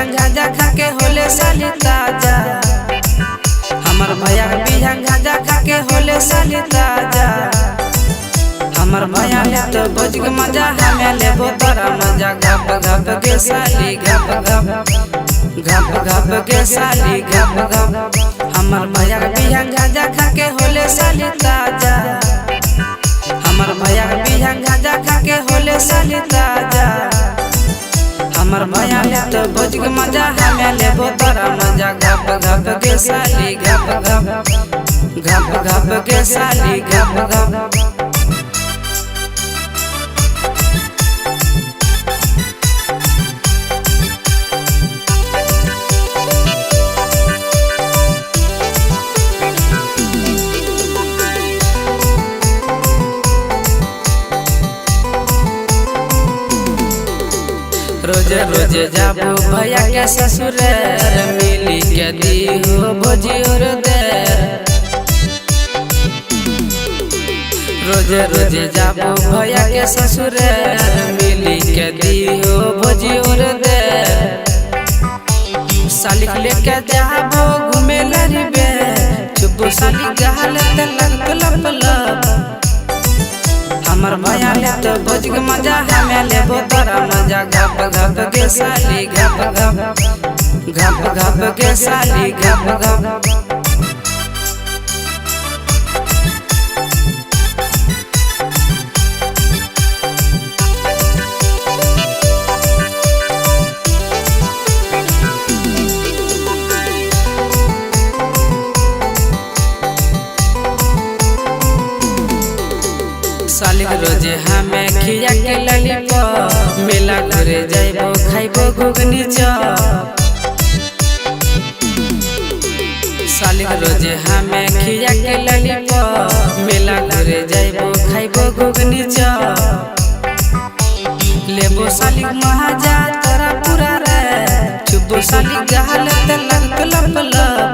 बिहान गाजा खाके होले साली ताजा। हमर भैया के बिहान गाजा खाके होले साली ताजा। हमर भैया ले तो भोज के मजा हमें लेबो तोरा मजा। गप गप के साली गप गप के साली गप गप। हमर भैया के बिहान गाजा खाके होले साली ताजा। हमर भैया के बिहान गाजा खाके होले साली ताजा। हमर भैया ले तो भोज के मजा हमें लेबो तोरा मजा। गप गप के साली गप गप के साली गप गप। रोजे रोजे जाबो भैया के ससुर मिली के दी हो भोजी और देर। रोजे रोजे जाबो भैया के ससुर मिली के दी हो भोजी और देर। साली लेके जाबो घूमे लरी बे चुप साली गहल तलक लप लप। हमर भैया ले तो भोज के मजा हमें लेबो तोरा मजा। गप गप के साली गप गप के साली गप गप। साली रोजे हमें खिया के ललीपॉप मेला घरे जाइबो खाइबो घुगनी चॉप। साली रोजे हमें खिया के ललीपॉप मेला घरे जाइबो खाइबो घुगनी चॉप। लेबो साली महाजा तोरा पूरा रे चुबो साली गहल तलक लप लप।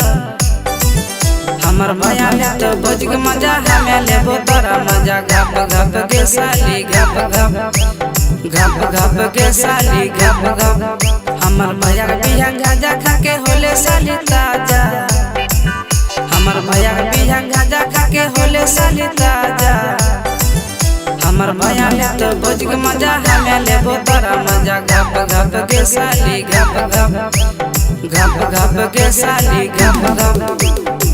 हमर भैया ले तो भोज के मजा हमें लेबो तोरा मजा। गप गप के साली गप के साली गप गप। हमर भैया के बिहान गाजा खाके होले साली ताजा। हमर भैया के बिहान गाजा खाके होले साली ताजा। हमर भैया ले तो भोज के मजा हमें लेबो तोरा मजा। गप गप के साली गप के साली गप गप।